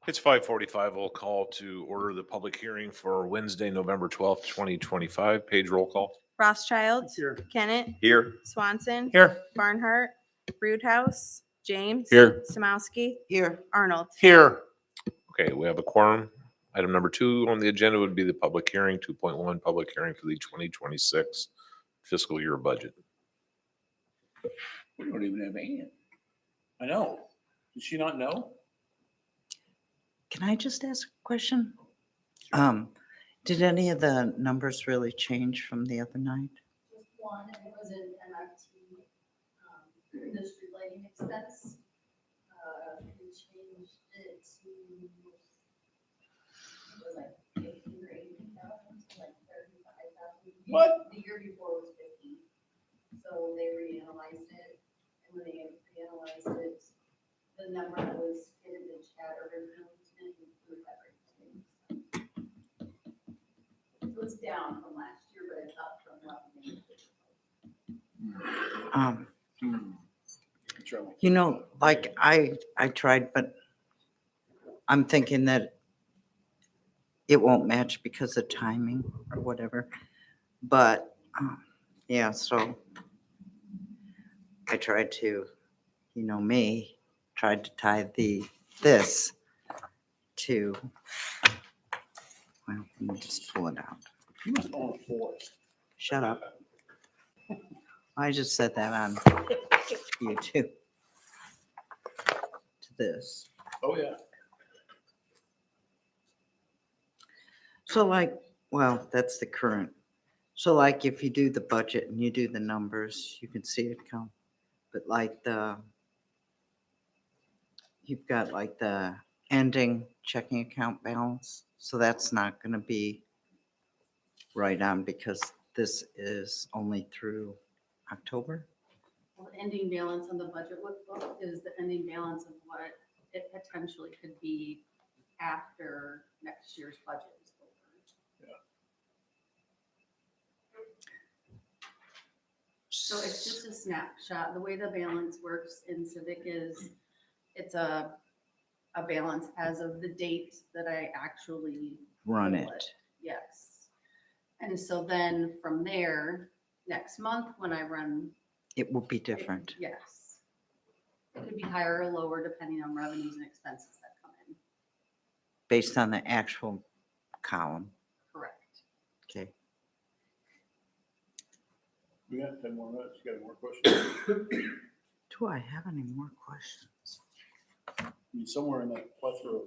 It's 5:45. We'll call to order the public hearing for Wednesday, November 12th, 2025. Page roll call. Rothschild, Here. Kennett, Here. Swanson, Here. Barnhart, Roothouse, James. Here. Samowski, Here. Arnold. Here. Okay, we have a quorum. Item number 2 on the agenda would be the public hearing, 2.1, public hearing for the 2026 fiscal year budget. We don't even have Ann. I know. Did she not know? Can I just ask a question? Did any of the numbers really change from the other night? Just one, and it was an MFT, the street lighting expense. We changed it to, it was like 15 or 18,000, to like 35,000. What? The year before was 50. So they reanalyzed it, and when they reanalyzed it, the number that was in the chat originally didn't include everything. So it's down from last year, but it's up from what we made. Trouble. You know, like I tried, but I'm thinking that it won't match because of timing or whatever. But yeah, so I tried to, tried to tie this to, well, let me just pull it out. You must own a forest. Shut up. I just said that on YouTube. To this. Oh, yeah. So well, that's the current. So like if you do the budget and you do the numbers, you can see it come. But like you've got like the ending checking account balance. So that's not going to be right on because this is only through October. Well, the ending balance on the budget workbook is the ending balance of what it potentially could be after next year's budget is over. So it's just a snapshot. The way the balance works in Civic is it's a balance as of the date that I actually Run pull it. Yes. And so then from there, next month when I run. It will be different. Yes. It could be higher or lower depending on revenues and expenses that come in. Based on the actual column. Correct. Okay. We got 10 more minutes. You got any more questions? Do I have any more questions? I mean, somewhere in that plethora of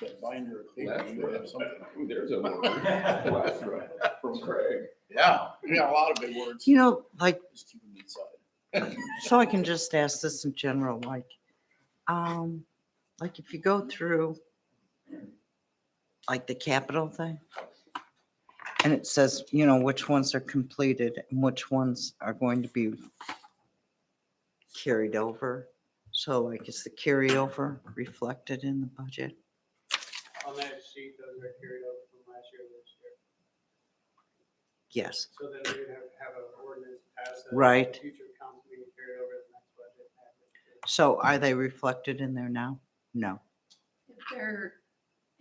that binder of paper, you may have something. There's a word. From Craig. Yeah, we got a lot of big words. You know, like, Just keep them inside. so I can just ask this in general, like if you go through like the capital thing and it says, which ones are completed and which ones are going to be carried over. So like, is the carryover reflected in the budget? On that sheet, those are carried over from last year to this year. Yes. So then we would have an ordinance passed. that Right. Future accounts being carried over to the next budget. So are they reflected in there now? No. If their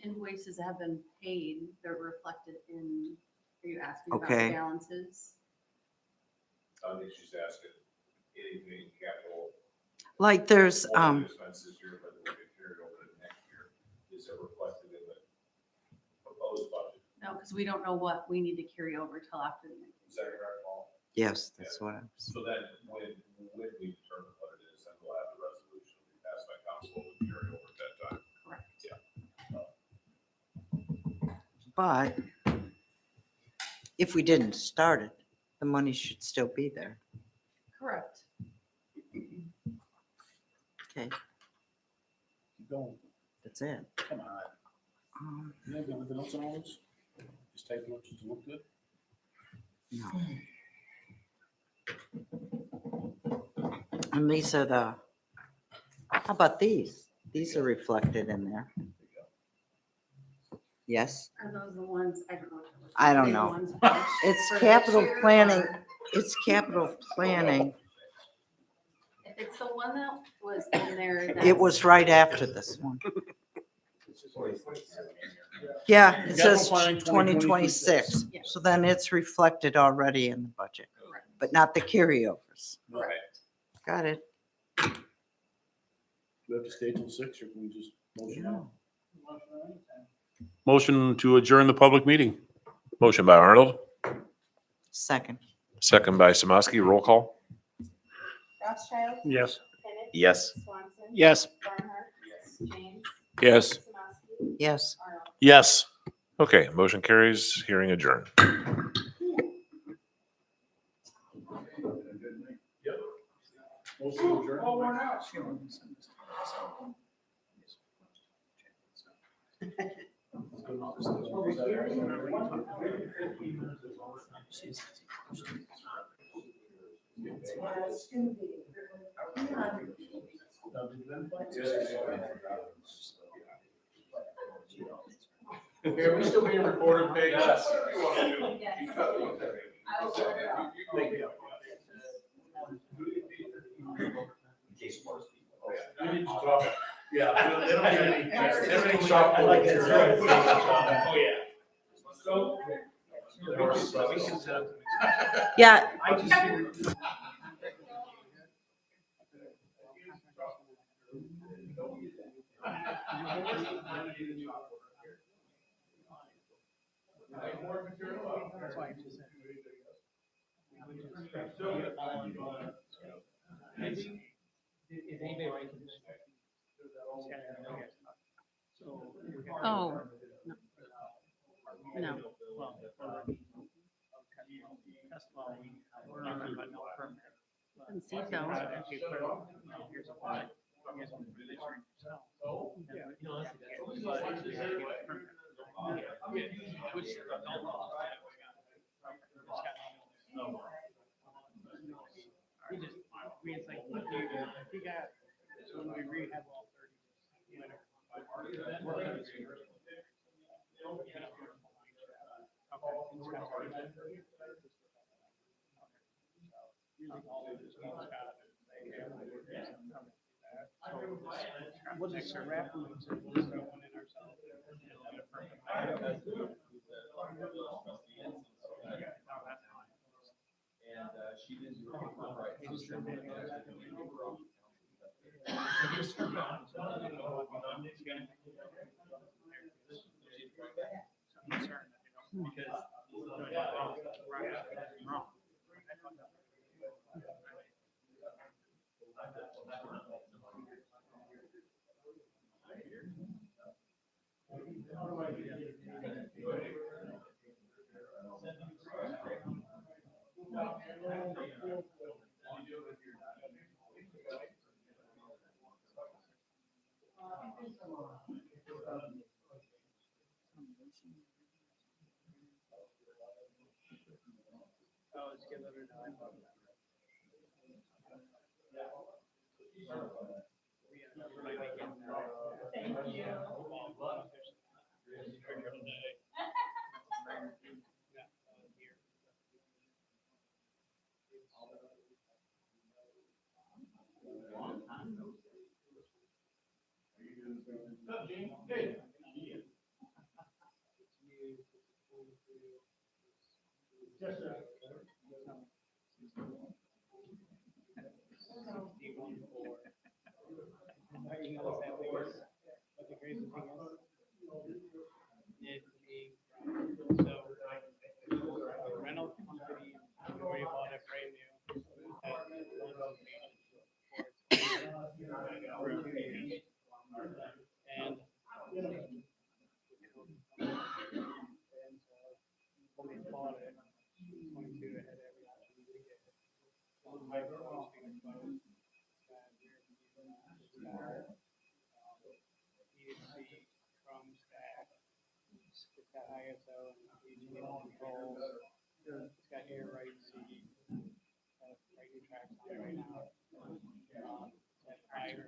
invoices have been paid, they're reflected in, are you asking about Okay. balances? I think she's asking anything capital. Like there's, Expenses this year, but will get carried over to next year. Is it reflected in the proposed budget? No, because we don't know what we need to carry over till after the next. Is that correct, Paul? yes, that's what I was. So then when we determine what it is, then we'll have the resolution be passed by council and carry over at that time. Correct. But if we didn't start it, the money should still be there. Correct. Okay, Keep going. that's it. Come on. You have anything else on all this? Just take a look to look good. No. And these are how about these? These are reflected in there. Yes, Are those the ones, I don't know. I don't know. It's capital planning. It's capital planning. If it's the one that was in there. It was right after this one. Yeah, it Capital says planning 2026. Yeah. So then it's reflected already in the budget, but not the carryovers. Right. Got it. Do we have to stay till 6 or can we just motion out? Motion to adjourn the public meeting. Motion by Arnold, Second. second by Samaski. Roll call. Rothschild, Yes. Bennett, Yes. Swanson. Yes. Barnhart. James. Yes. Samansky. Yes. Arnold. Yes. Okay, motion carries. Hearing adjourned. Are we still being recorded, Paige? Yes. I will check it out. We need to talk. Yeah, they don't need any, everything's stopped. Oh, yeah. So. Yeah, I just. That's why I just said. Is anybody like this? Oh, no. Well, that's why we're not talking about no permit. Didn't see so. Here's a lot. You guys want to do this yourself. It's like, you got, so when we rehab all 30. What's extra wrap? Rental company, we bought it brand new. And when we bought it, 22 had everything. From stack. It's got ISO and controls. It's got air right seat. Right new tracks on it right now. Tires.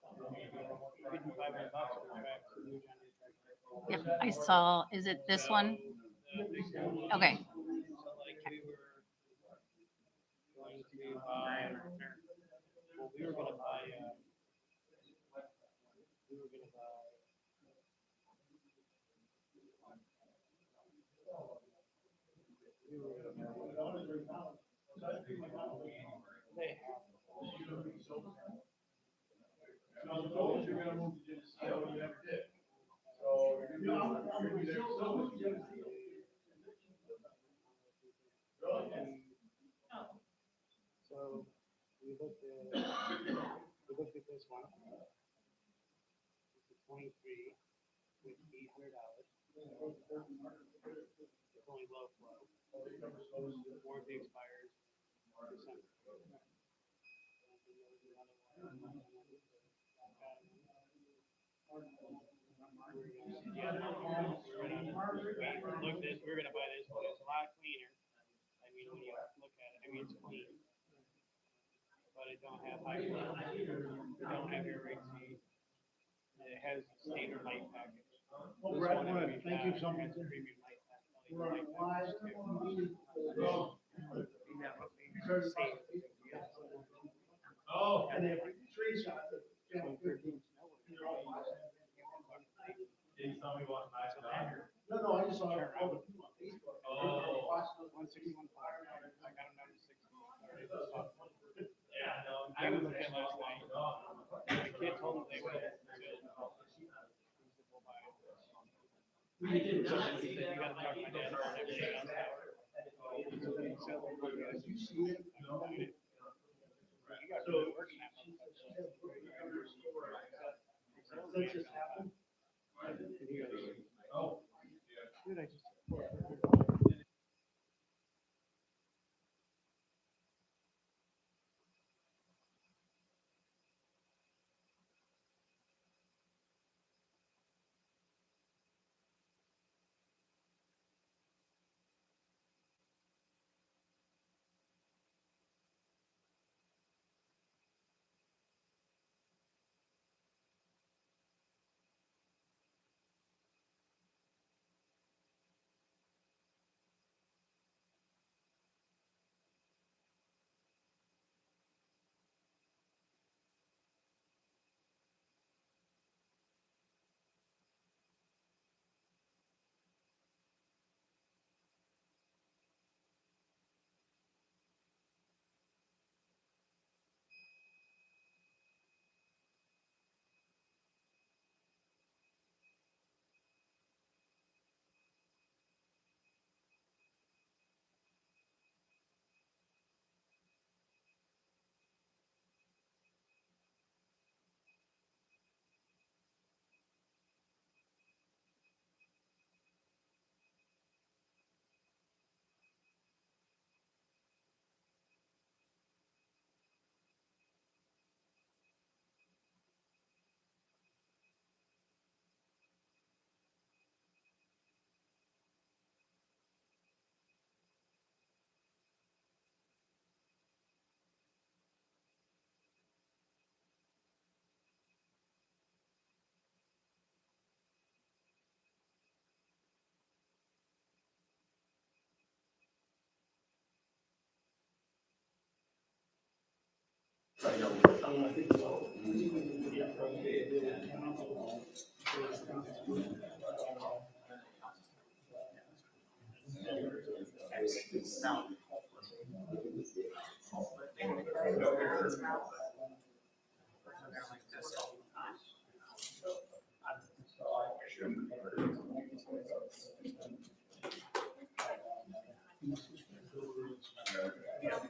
$500 for the tracks, the new John Deere tractor. Yep, I saw, is it this one? Okay. So like we were going to buy, well, we were gonna buy They have. So we looked at this one. It's a 23 with $800. It's only low flow. Warranty expires December. We looked at, we're gonna buy this one, it's a lot cleaner. I mean, when you look at it, I mean, it's clean. But it don't have high flow, it don't have your rate seat. It has standard light package. Well, This Brett, one that we thank you have so has much. a premium light package. We're on Light live. package too. Oh, and they have three shots of Channel 13. Did you tell me what nice No, I just saw it. Oh. 161 fire. I got them down to 60. Yeah, no. I was looking last night. The kid told me they would. We did So not he see said, that. you gotta talk to my dad about everything else. You see it? No. You got really working that much. That just happened? Oh. Dude, I just.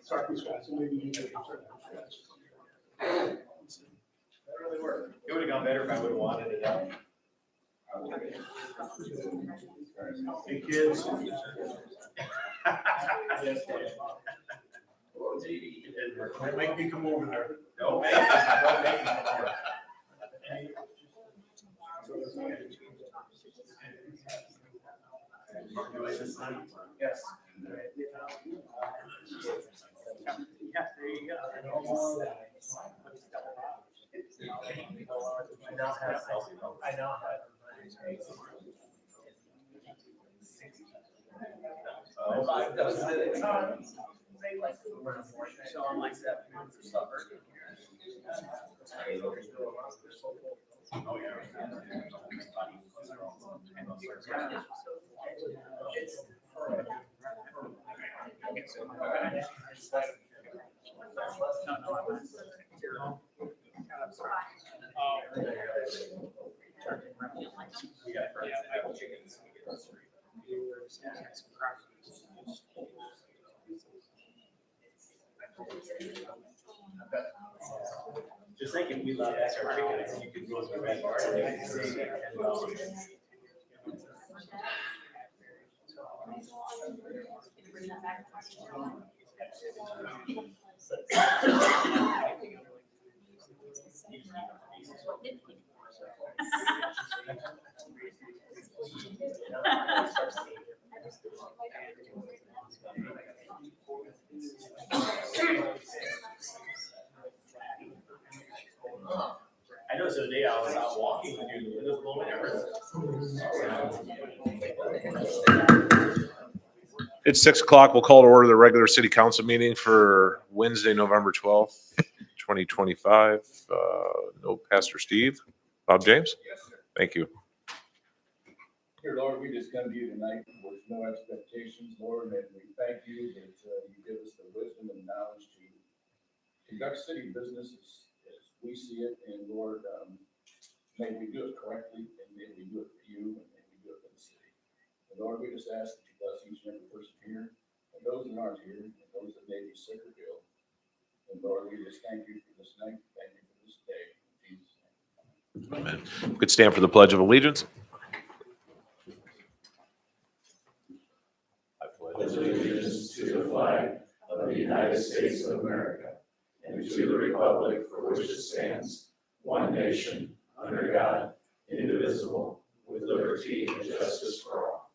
Sorry, Scott, so maybe you can. That really worked. It would have gone better if I would have wanted it out. Hey, kids. Don't make me come over there. Don't make it, don't make it. Yes. Yeah, there you go. I now have. So I'm like that for supper. Oh, yeah. It's Just like if we love extra chickens, you could go to the red garden, you could save $10. I know, so the day I was out walking with you, the windows blowing, I heard. It's 6 o'clock. We'll call to order the regular city council meeting for Wednesday, November 12th, 2025. No Pastor Steve. Bob James? Thank you. Dear Lord, we just come to you tonight with no expectations, Lord, and we thank you that you give us the wisdom and knowledge to conduct city business as we see it. And Lord, may we do it correctly, and may we do it for you, and may we do it for the city. And Lord, we just ask that you bless each and every person here, and those that aren't here, and those that may be sick or ill. And Lord, we just thank you for this night. Thank you for this day. In Jesus' name. Amen. We could stand for the Pledge of Allegiance. Allegiance to the flag of the United States of America and to the republic for which it stands, one nation, under God, indivisible, with liberty and justice for all.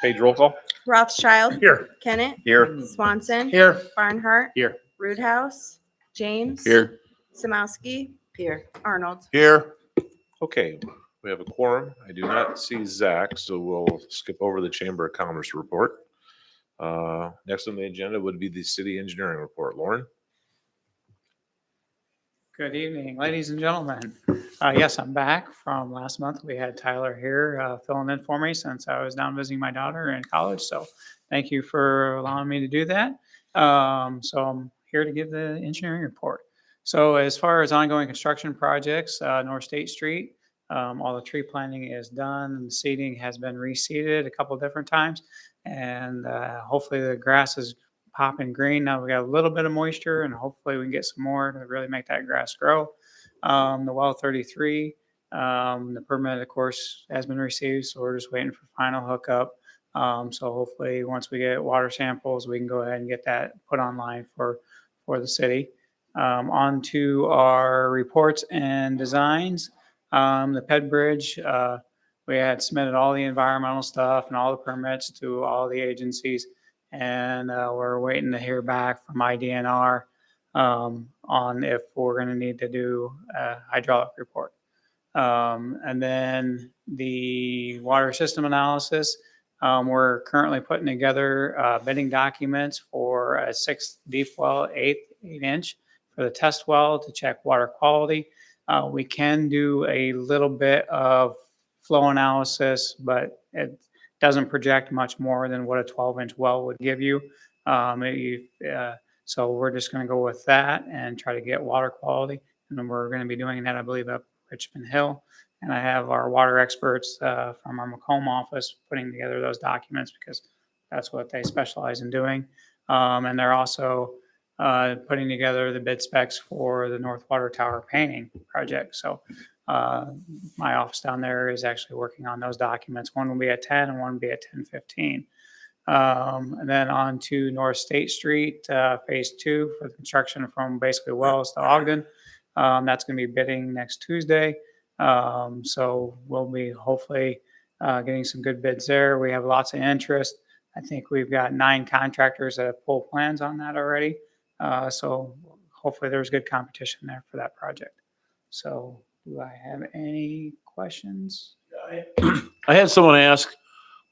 Page roll call. Rothschild. Here. Kennett. Here. Swanson. Here. Barnhart. Here. Roothouse. James. Here. Samowski. Here. Arnold. Here. Okay, we have a quorum. I do not see Zach, so we'll skip over the Chamber of Commerce report. Next on the agenda would be the city engineering report. Lauren? Good evening, ladies and gentlemen. Yes, I'm back from last month. We had Tyler here filling in for me since I was down visiting my daughter in college. So thank you for allowing me to do that. So I'm here to give the engineering report. So as far as ongoing construction projects, North State Street, all the tree planting is done and the seeding has been reseeded a couple different times. And hopefully the grass is popping green. Now we got a little bit of moisture and hopefully we can get some more to really make that grass grow. The well 33, the permit of course has been received. So we're just waiting for final hookup. So hopefully once we get water samples, we can go ahead and get that put online for the city. On to our reports and designs. The PED Bridge, we had submitted all the environmental stuff and all the permits to all the agencies. And we're waiting to hear back from IDNR on if we're going to need to do a hydraulic report. And then the water system analysis, we're currently putting together bidding documents for a 6 deep well, 8-inch for the test well to check water quality. We can do a little bit of flow analysis, but it doesn't project much more than what a 12-inch well would give you. So we're just going to go with that and try to get water quality. And then we're going to be doing that, I believe, up Richmond Hill. And I have our water experts from our Macomb office putting together those documents because that's what they specialize in doing. And they're also putting together the bid specs for the North Water Tower painting project. So my office down there is actually working on those documents. One will be at 10 and one will be at 10:15. And then on to North State Street, phase 2 for the construction from basically Wells to Ogden. That's going to be bidding next Tuesday. So we'll be hopefully getting some good bids there. We have lots of interest. I think we've got 9 contractors that have pulled plans on that already. So hopefully there's good competition there for that project. So do I have any questions? I had someone ask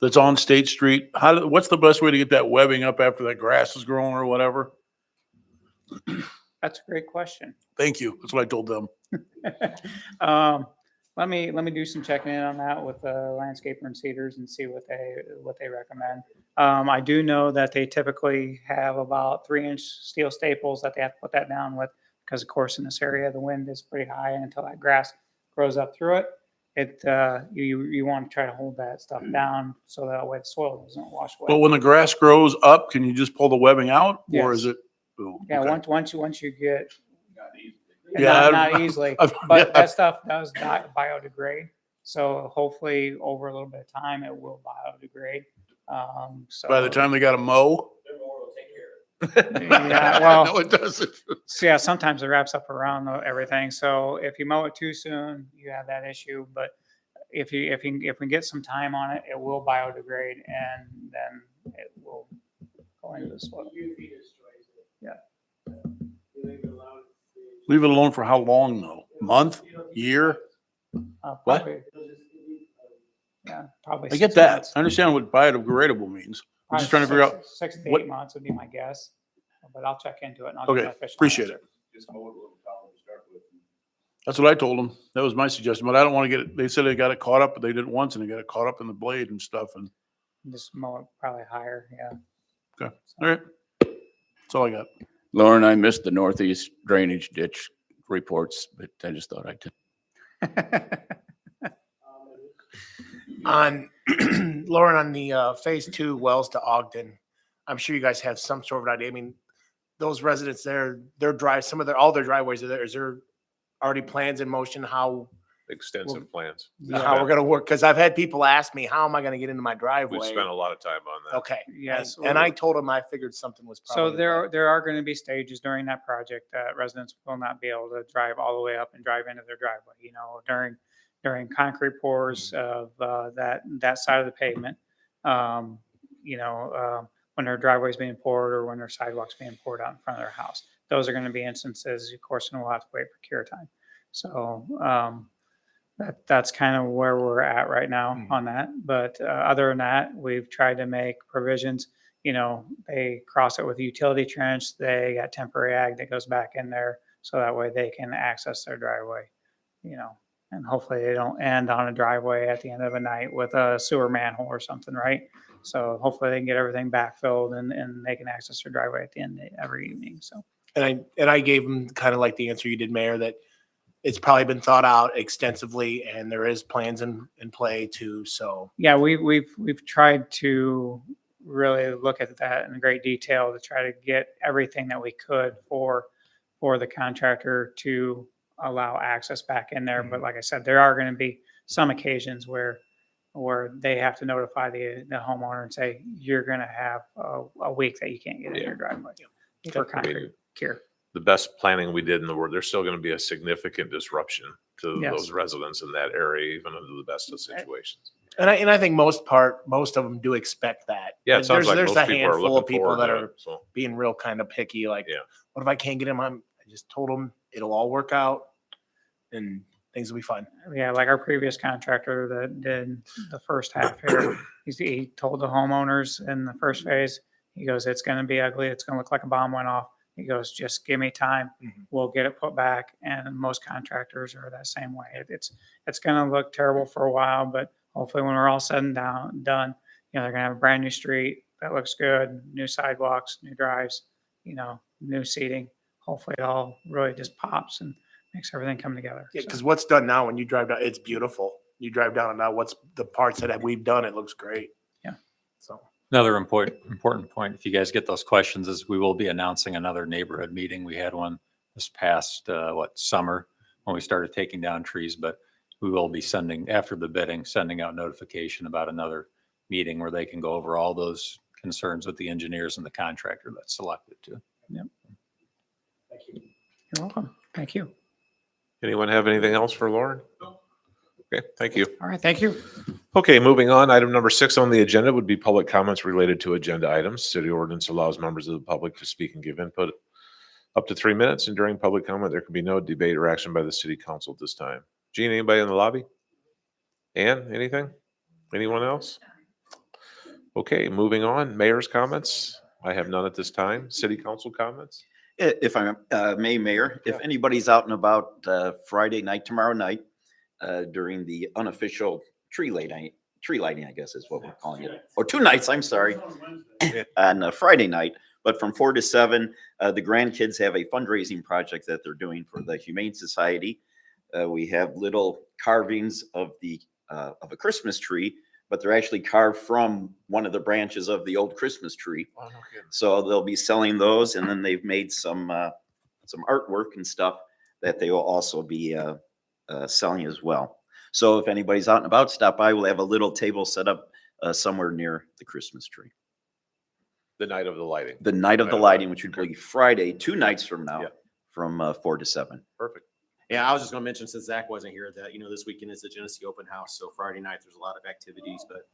that's on State Street, what's the best way to get that webbing up after that grass is growing or whatever? That's a great question. Thank you. That's what I told them. let me do some checking in on that with the landscaper and Cedars and see what they recommend. I do know that they typically have about 3-inch steel staples that they have to put that down with, because of course in this area the wind is pretty high, and until that grass grows up through it, you want to try to hold that stuff down so that way the soil doesn't wash away. But when the grass grows up, can you just pull the webbing out, or Yes. is it? Oh, Yeah, okay. once you get, Yeah, not easily, I've- but yeah. that stuff does biodegrade. So hopefully over a little bit of time, it will biodegrade. So By the time they got to mow? Yeah, well, No, it doesn't. so yeah, sometimes it wraps up around everything. So if you mow it too soon, you have that issue. But if we get some time on it, it will biodegrade, and then it will go into the soil. Yeah. Leave it alone for how long though? Month? Year? What? Probably, yeah, probably. I get 6 that. months. I understand what biodegradable means. I'm just trying to figure Probably out. 6 to what- 8 months would be my guess, but I'll check into it. And I'll give you Okay, an official appreciate answer. it. Just mow it a little taller to start with. That's what I told them. That was my suggestion, but I don't want to get it. They said they got it caught up, but they did it once and they got it caught up in the blade and stuff. And Just mow it probably higher, yeah. all right, that's all I got. Lauren, I missed the northeast drainage ditch reports, but I just thought I'd. On Lauren, on the phase 2 wells to Ogden, I'm sure you guys have some sort of idea. I mean, those residents there, all their driveways are there. Is there already plans in motion how Extensive plans. how we're gonna work? Because I've had people ask me, how am I gonna get into my driveway? We've spent a lot of time on that. Okay. Yes. And I told them I figured something was So probably. there are going to be stages during that project that residents will not be able to drive all the way up and drive into their driveway. You know, during concrete pours of that side of the pavement, when their driveway is being poured or when their sidewalks being poured out in front of their house, those are going to be instances, of course, and we'll have to wait for cure time. So that's kind of where we're at right now on that. But other than that, we've tried to make provisions. You know, they cross it with a utility trench. They got temporary ag that goes back in there, so that way they can access their driveway. You know, and hopefully they don't end on a driveway at the end of a night with a sewer manhole or something, right? So hopefully they can get everything backfilled and they can access their driveway at the end of every evening. So And I gave them kind of like the answer you did, Mayor, that it's probably been thought out extensively and there is plans in play too. So yeah, we've tried to really look at that in great detail to try to get everything that we could for the contractor to allow access back in there. But like I said, there are going to be some occasions where they have to notify the homeowner and say, you're going to have a week that you can't get in your driveway for concrete cure. The best planning we did in the world, there's still going to be a significant disruption to Yes. those residents in that area, even under the best of situations. and I think most of them do expect that. Yeah, it And sounds like there's most a people are handful of looking people forward that to are it. So, being real kind of picky. Like, Yeah. what if I can't get him? I just told them it'll all work out and things will be fine. Yeah, like our previous contractor that did the first half here, he told the homeowners in the first phase, he goes, it's going to be ugly. It's going to look like a bomb went off. He goes, just give me time. We'll get it put back. And most contractors are that same way. It's going to look terrible for a while, but hopefully when we're all said and done, they're going to have a brand new street that looks good, new sidewalks, new drives, new seating. Hopefully it all really just pops and makes everything come together. Yeah, So- because what's done now when you drive down, it's beautiful. You drive down and now what's the parts that we've done, it looks great. Yeah. So Another important point, if you guys get those questions, is we will be announcing another neighborhood meeting. We had one this past, summer when we started taking down trees, but we will be after the bidding, sending out notification about another meeting where they can go over all those concerns with the engineers and the contractor that's selected too. Yep. You're welcome. Thank you. anyone have anything else for Lauren? Okay, thank you. All right. Thank you. Okay, moving on. Item number 6 on the agenda would be public comments related to agenda items. City ordinance allows members of the public to speak and give input up to 3 minutes, and during public comment, there can be no debate or action by the city council at this time. Gene, anybody in the lobby? Ann, anything? Anyone else? Okay, moving on. Mayor's comments. I have none at this time. City council comments? If I may, Mayor, if anybody's out and about Friday night, tomorrow night, during the unofficial tree lighting, I guess is what we're calling it. Or 2 nights, I'm sorry, on a Friday night. But from 4 to 7, the grandkids have a fundraising project that they're doing for the Humane Society. We have little carvings of a Christmas tree, but they're actually carved from one of the branches of the old Christmas tree. Oh, no kidding. So they'll be selling those, and then they've made some artwork and stuff that they will also be selling as well. So if anybody's out and about, stop by. We'll have a little table set up somewhere near the Christmas tree. The night of the lighting. The night of the lighting, which would be Friday, 2 nights from now, Yeah. from 4 to 7. Perfect. Yeah, I was just gonna mention, since Zach wasn't here, that, this weekend is the Genesee Open House, so Friday night, there's a lot of activities, but,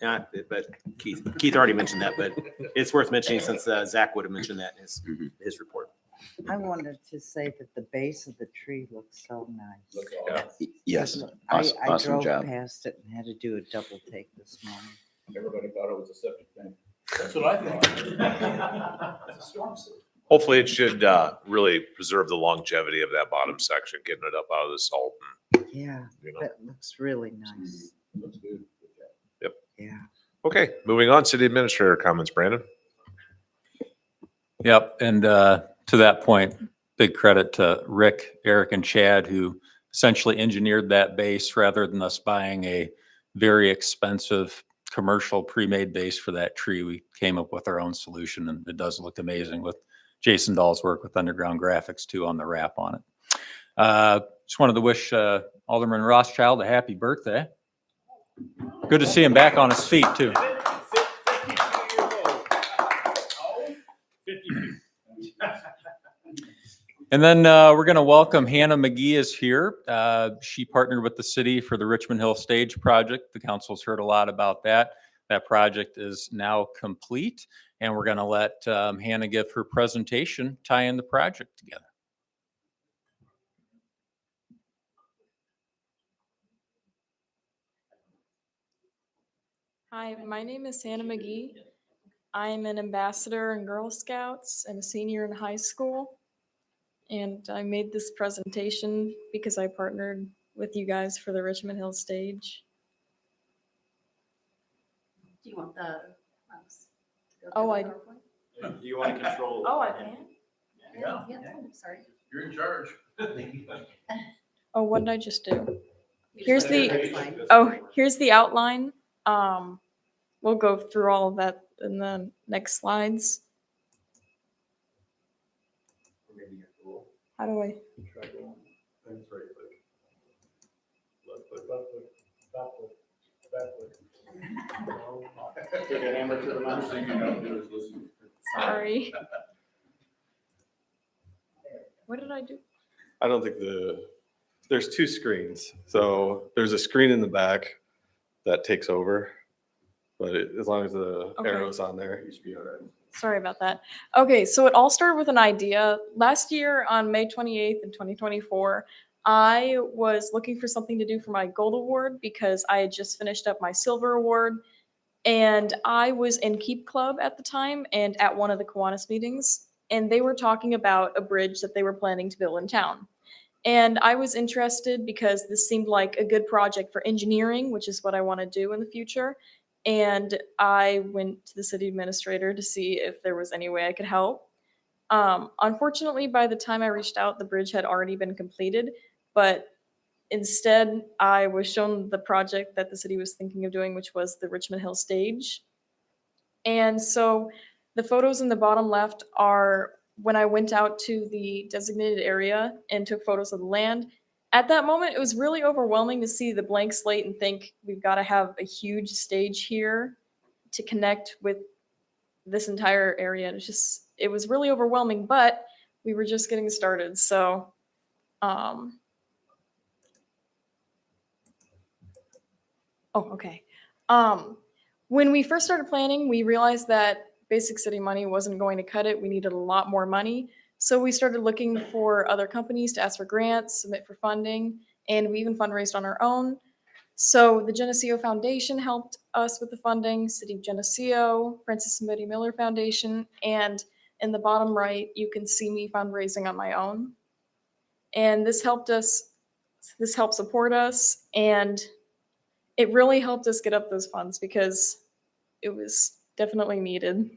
yeah, but Keith already mentioned that, but it's worth mentioning since Zach would have mentioned that in his report. I wanted to say that the base of the tree looks so nice. Yeah. Yes, I awesome drove job. past it and had to do a double take this morning. Everybody thought it was a septic tank. That's what I thought. It's a storm sewer. Hopefully it should really preserve the longevity of that bottom section, getting it up out of the salt. Yeah, You know. that looks really nice. Looks good. Yeah. Okay, moving on. City Administrator comments, Brandon. Yep, and to that point, big credit to Rick, Eric, and Chad, who essentially engineered that base rather than us buying a very expensive commercial pre-made base for that tree. We came up with our own solution, and it does look amazing with Jason Dahl's work with Underground Graphics too on the wrap on it. Just wanted to wish Alderman Rothschild a happy birthday. Good to see him back on his feet too. 52. And then we're going to welcome Hannah McGee is here. She partnered with the city for the Richmond Hill Stage project. The council's heard a lot about that. That project is now complete, and we're going to let Hannah give her presentation, tying the project together. Hi, my name is Hannah McGee. I'm an ambassador in Girl Scouts and a senior in high school. And I made this presentation because I partnered with you guys for the Richmond Hill Stage. Do you want the mouse? to go Oh, through I- the PowerPoint? Do you want to control? Oh, I can? Yeah, sorry. You're in charge. Oh, what did I just do? You Here's just go to the- next slide. Oh, here's the outline. We'll go through all of that in the next slides. How do I? Take a hammer to the mouse. First thing you don't do is listen. Sorry. What did I do? I don't think there's 2 screens. So there's a screen in the back that takes over, but as long as the Okay. arrow's on there, you should be all right. Sorry about that. Okay, so it all started with an idea. Last year on May 28th in 2024, I was looking for something to do for my gold award because I had just finished up my silver award. And I was in Keep Club at the time and at one of the Kiwanis meetings, and they were talking about a bridge that they were planning to build in town. And I was interested because this seemed like a good project for engineering, which is what I want to do in the future. And I went to the city administrator to see if there was any way I could help. Unfortunately, by the time I reached out, the bridge had already been completed, but instead I was shown the project that the city was thinking of doing, which was the Richmond Hill Stage. And so the photos in the bottom left are when I went out to the designated area and took photos of the land. At that moment, it was really overwhelming to see the blank slate and think we've got to have a huge stage here to connect with this entire area. It was really overwhelming, but we were just getting started. So, oh, okay. When we first started planning, we realized that Basic City money wasn't going to cut it. We needed a lot more money. So we started looking for other companies to ask for grants, submit for funding, and we even fundraised on our own. So the Geneseo Foundation helped us with the funding, City of Geneseo, Francis and Betty Miller Foundation, and in the bottom right, you can see me fundraising on my own. And this helped us This helped support us, and it really helped us get up those funds because it was definitely needed.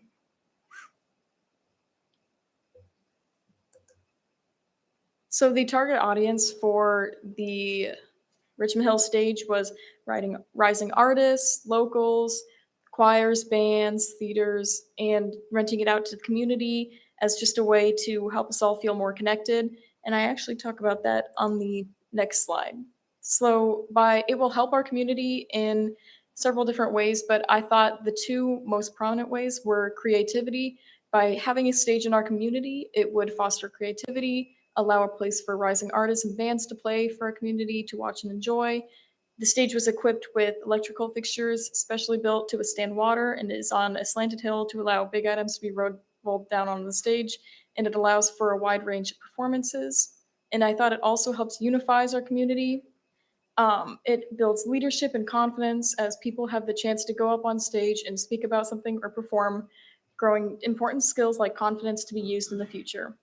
So the target audience for the Richmond Hill stage was rising artists, locals, choirs, bands, theaters, and renting it out to the community as just a way to help us all feel more connected. And I actually talk about that on the next slide. So it will help our community in several different ways, but I thought the two most prominent ways were creativity. By having a stage in our community, it would foster creativity, allow a place for rising artists and bands to play for our community to watch and enjoy. The stage was equipped with electrical fixtures specially built to withstand water and is on a slanted hill to allow big items to be rolled down on the stage, and it allows for a wide range of performances. And I thought it also helps unifies our community. It builds leadership and confidence as people have the chance to go up on stage and speak about something or perform, growing important skills like confidence to be used in the future.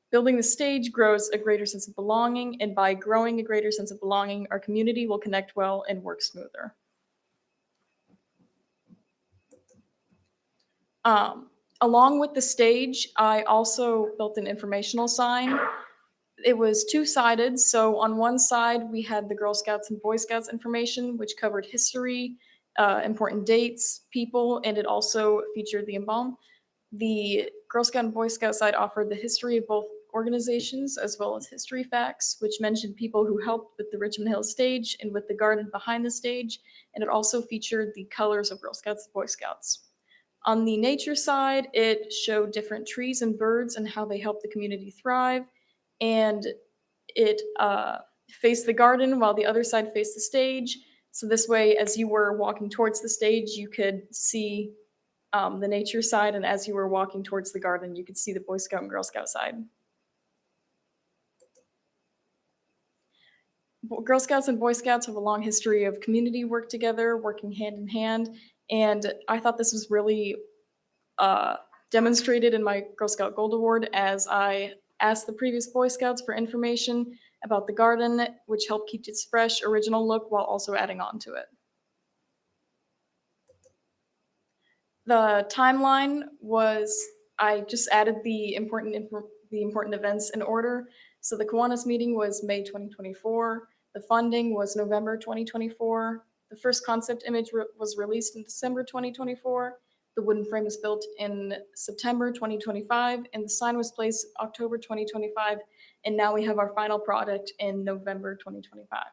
Building the stage grows a greater sense of belonging, and by growing a greater sense of belonging, our community will connect well and work smoother. Along with the stage, I also built an informational sign. It was two-sided, so on one side we had the Girl Scouts and Boy Scouts information, which covered history, important dates, people, and it also featured the embalm. The Girl Scout and Boy Scout side offered the history of both organizations as well as history facts, which mentioned people who helped with the Richmond Hill stage and with the garden behind the stage, and it also featured the colors of Girl Scouts and Boy Scouts. On the nature side, it showed different trees and birds and how they help the community thrive, and it faced the garden while the other side faced the stage. So this way, as you were walking towards the stage, you could see the nature side, and as you were walking towards the garden, you could see the Boy Scout and Girl Scout side. Girl Scouts and Boy Scouts have a long history of community work together, working hand in hand, and I thought this was really demonstrated in my Girl Scout Gold Award as I asked the previous Boy Scouts for information about the garden, which helped keep its fresh, original look while also adding on to it. The timeline was, I just added the important events in order. So the Kiwanis meeting was May 2024. The funding was November 2024. The first concept image was released in December 2024. The wooden frame was built in September 2025, and the sign was placed October 2025. And now we have our final product in November 2025.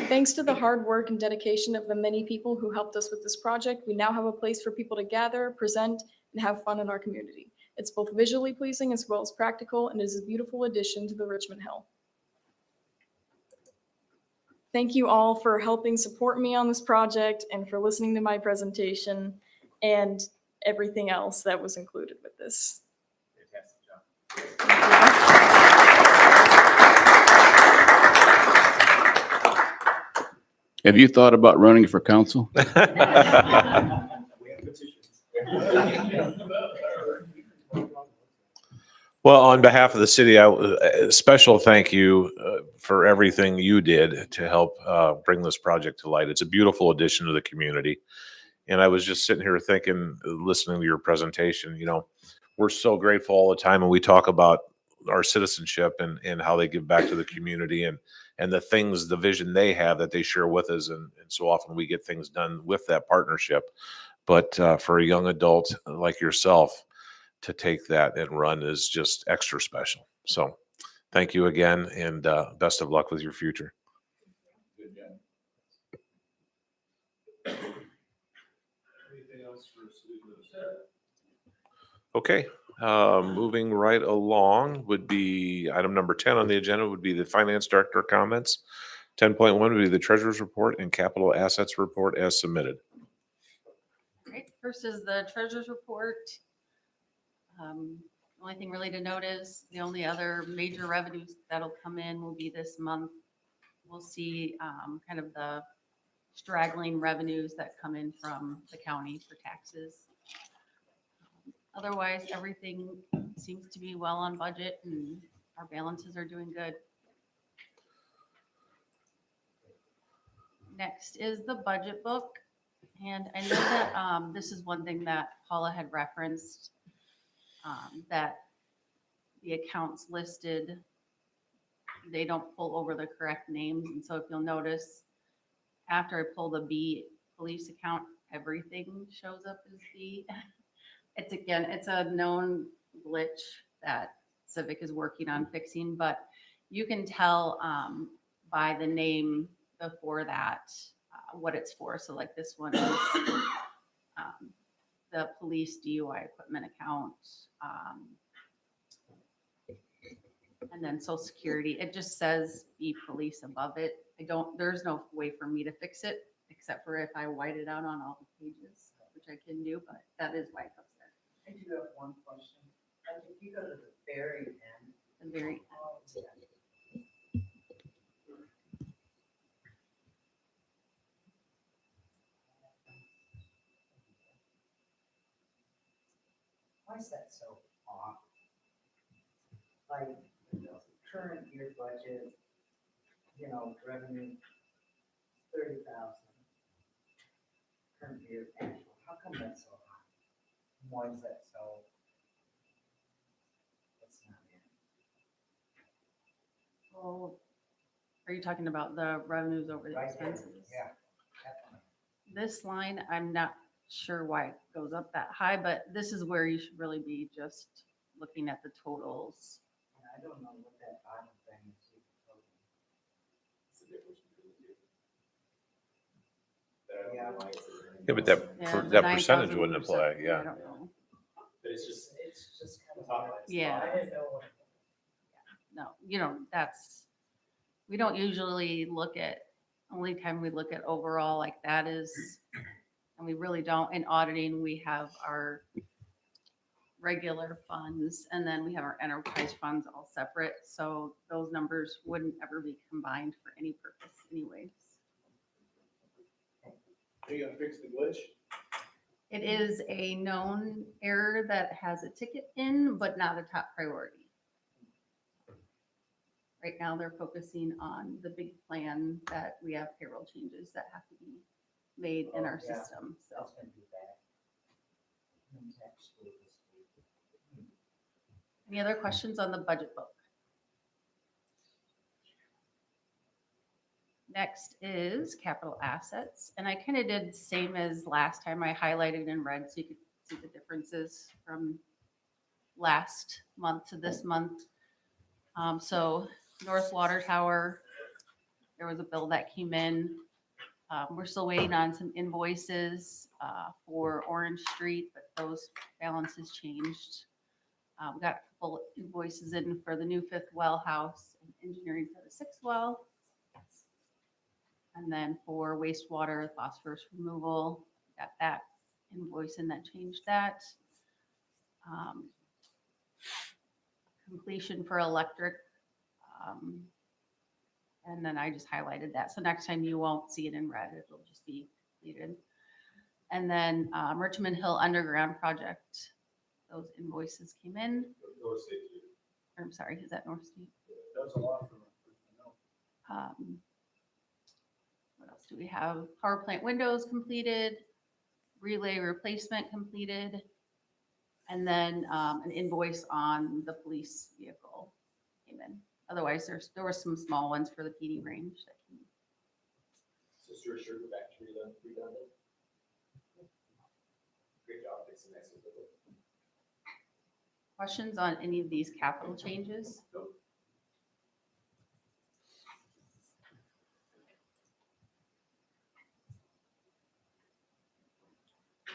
Thanks to the hard work and dedication of the many people who helped us with this project, we now have a place for people to gather, present, and have fun in our community. It's both visually pleasing as well as practical, and is a beautiful addition to the Richmond Hill. Thank you all for helping support me on this project and for listening to my presentation and everything else that was included with this. Have you thought about running for council? Well, on behalf of the city, a special thank you for everything you did to help bring this project to light. It's a beautiful addition to the community. And I was just sitting here thinking, listening to your presentation, you know, we're so grateful all the time when we talk about our citizenship and how they give back to the community and the things, the vision they have that they share with us. And so often we get things done with that partnership. But for a young adult like yourself, to take that and run is just extra special. So thank you again, and best of luck with your future. Good job. Anything else for city administrator? Okay, moving right along would be item number 10 on the agenda would be the finance director comments. 10.1 would be the treasurer's report and capital assets report as submitted. Great. First is the treasurer's report. Only thing really to note is the only other major revenues that'll come in will be this month. We'll see kind of the straggling revenues that come in from the county for taxes. Otherwise, everything seems to be well on budget and our balances are doing good. Next is the budget book. And I know that this is one thing that Paula had referenced, that the accounts listed, they don't pull over the correct names. And so if you'll notice, after I pull the B police account, everything shows up as B. It's again, it's a known glitch that Civic is working on fixing, but you can tell by the name before that what it's for. So like this one is the police DUI equipment account. And then Social Security, it just says be police above it. There's no way for me to fix it except for if I white it out on all the pages, which I can do, but that is why it goes there. I do have one question. Like if you go to the very end. The very Why is that so off? Like, current year budget, revenue, 30,000. Current year annual, how come that's so high? Why is that so? That's not it. Oh, are you talking about the revenues over the Right there, expenses? yeah. Definitely. This line, I'm not sure why it goes up that high, but this is where you should really be just looking at the totals. And I don't know what that bottom thing is. Yeah. Yeah, but that, Yeah, the that percentage 9,000 wouldn't apply, I yeah. don't know. But it's just kind of. top line. Yeah. I didn't know what. No, we don't usually look at, only time we look at overall like that is, and we really don't, in auditing, we have our regular funds and then we have our enterprise funds all separate. So those numbers wouldn't ever be combined for any purpose anyways. Are you gonna fix the glitch? It is a known error that has a ticket in, but not a top priority. Right now, they're focusing on the big plan that we have payroll changes that have to be made in our Yeah. system, so. That's gonna be bad. Tax school this week. Any other questions on the budget book? Next is capital assets, and I kind of did the same as last time. I highlighted in red so you could see the differences from last month to this month. So North Water Tower, there was a bill that came in. We're still waiting on some invoices for Orange Street, but those balances changed. We got a couple invoices in for the new 5th well house and engineering for the 6th well. And then for wastewater, phosphorus removal, got that invoice in that changed that. Completion for electric. And then I just highlighted that. So next time you won't see it in red, it'll just be completed. And then Richmond Hill Underground Project, those invoices came in. North State. I'm sorry, is that North State? That was a lot for What else do we have? Power plant windows completed, relay replacement completed, and then an invoice on the police vehicle came in. Otherwise, there were some small ones for the PD range that came in. So Stuart, sure, go back to redundant. Great job, fixing that. Questions on any of these capital changes?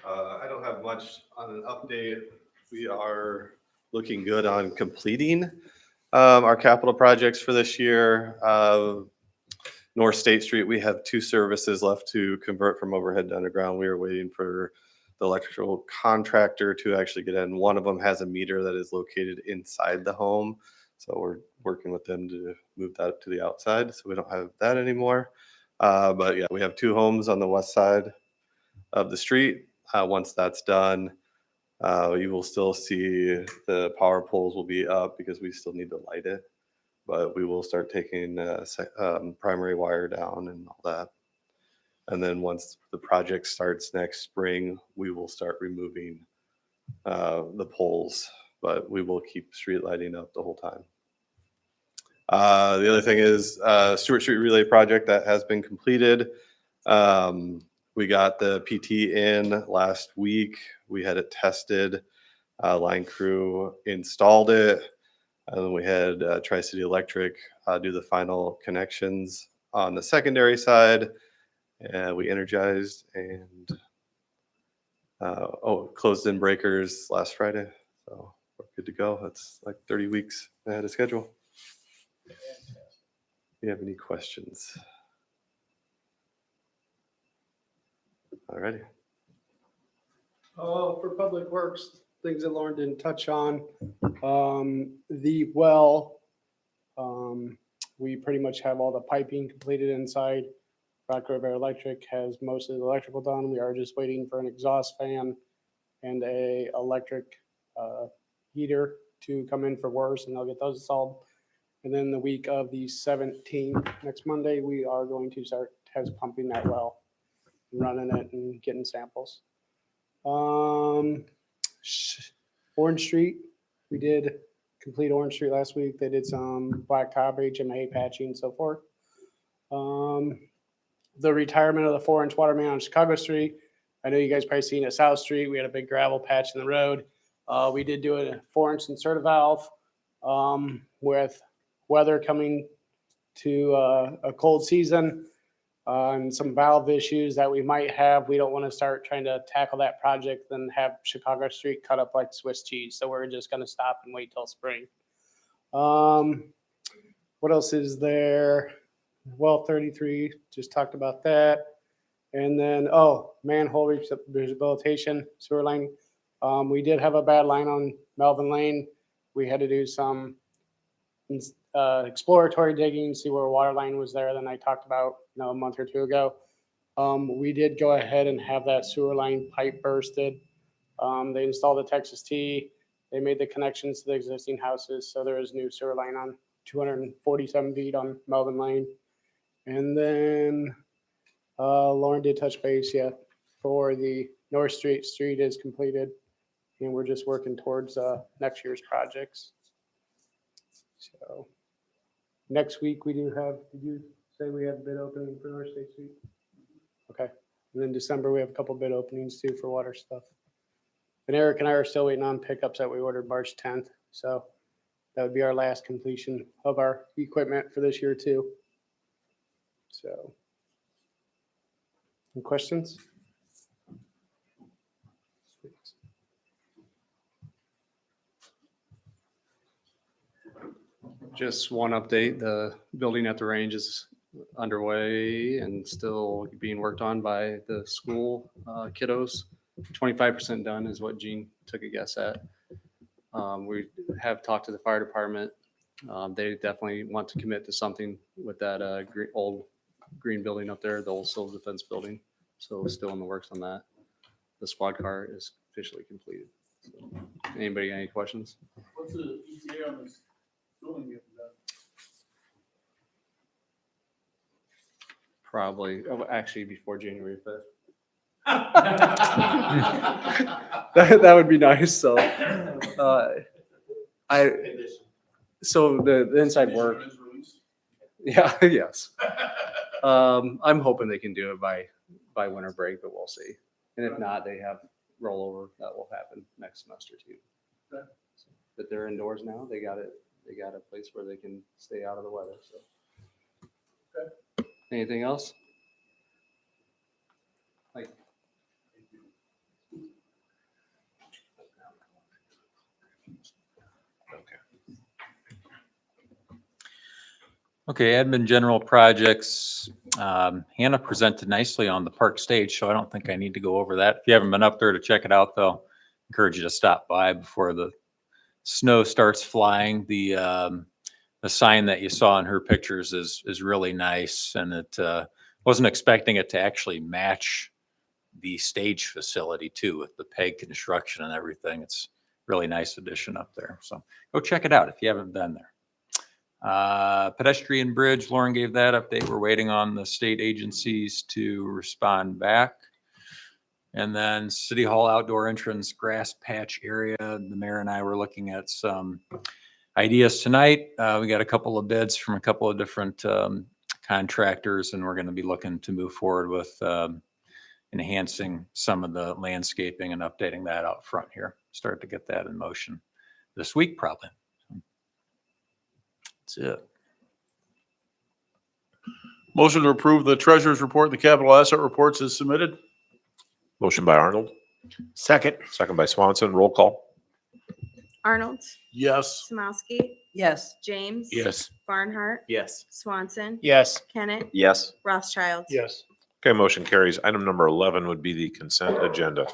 I don't have much on an update. We are looking good on completing our capital projects for this year. North State Street, we have 2 services left to convert from overhead to underground. We are waiting for the electrical contractor to actually get in. One of them has a meter that is located inside the home. So we're working with them to move that to the outside. So we don't have that anymore. But yeah, we have 2 homes on the west side of the street. Once that's done, you will still see the power poles will be up because we still need to light it. but we will start taking primary wire down and all that. And then once the project starts next spring, we will start removing the poles, but we will keep street lighting up the whole time. The other thing is Stewart Street Relay project that has been completed. We got the PT in last week. We had it tested. Line crew installed it. And then we had Tri-City Electric do the final connections on the secondary side. And we energized and closed in breakers last Friday. So we're good to go. That's like 30 weeks ahead of schedule. Do you have any questions? All righty. For Public Works, things that Lauren didn't touch on, the well, we pretty much have all the piping completed inside. Rock River Electric has most of the electrical done. We are just waiting for an exhaust fan and a electric heater to come in for worse, and they'll get those installed. And then the week of the 17th, next Monday, we are going to start test pumping that well, running it and getting samples. Orange Street, we did complete Orange Street last week. They did some blacktop, HMA patching and so forth. The retirement of the 4-inch water main on Chicago Street. I know you guys probably seen at South Street. We had a big gravel patch in the road. We did do a 4-inch inserted valve with weather coming to a cold season and some valve issues that we might have. We don't want to start trying to tackle that project and have Chicago Street cut up like Swiss cheese. So we're just going to stop and wait till spring. What else is there? Well, 33, just talked about that. And then, manhole rehabilitation, sewer line. We did have a bad line on Melvin Lane. We had to do some exploratory digging, see where a water line was there. Then I talked about, a month or two ago. We did go ahead and have that sewer line pipe bursted. They installed the Texas T. They made the connections to the existing houses. So there is new sewer line on 247 feet on Melvin Lane. And then Lauren did touch base yet for the North Street. Street is completed, and we're just working towards next year's projects. So next week we do have, did you say we have a bid opening for North State Street? Okay. And then December we have a couple bid openings too for water stuff. And Eric and I are still waiting on pickups that we ordered March 10th. So that would be our last completion of our equipment for this year too. So, any questions? Just one update, the building at the range is underway and still being worked on by the school kiddos. 25% done is what Gene took a guess at. We have talked to the fire department. They definitely want to commit to something with that old green building up there, the old civil defense building. So still in the works on that. The squad car is officially completed. So, anybody got any questions? What's the ETA on this building getting done? Probably, actually before January 5th. That would be nice. So, so the inside work. Yeah, yes. I'm hoping they can do it by winter break, but we'll see. And if not, they have rollover that will happen next semester too. Okay. But they're indoors now. They got it. They got a place where they can stay out of the weather. So. Okay. Anything else? Like. Okay, admin general projects. Hannah presented nicely on the park stage, so I don't think I need to go over that. If you haven't been up there to check it out, though, encourage you to stop by before the snow starts flying. The sign that you saw in her pictures is really nice, and it wasn't expecting it to actually match the stage facility too, with the peg construction and everything. It's really nice addition up there. So go check it out if you haven't been there. Pedestrian bridge, Lauren gave that update. We're waiting on the state agencies to respond back. And then City Hall outdoor entrance grass patch area, the mayor and I were looking at some ideas tonight. We got a couple of bids from a couple of different contractors, and we're going to be looking to move forward with enhancing some of the landscaping and updating that out front here. Start to get that in motion this week, probably. That's it. Motion to approve the treasurer's report, and the capital asset reports is submitted. Motion by Arnold, Second. second by Swanson. Roll call. Arnold, Yes. Samowski, Yes. James. Yes. Barnhart, Yes. Swanson, Yes. Kennett, Yes. Rothschild. Yes. Okay, motion carries. Item number 11 would be the consent agenda.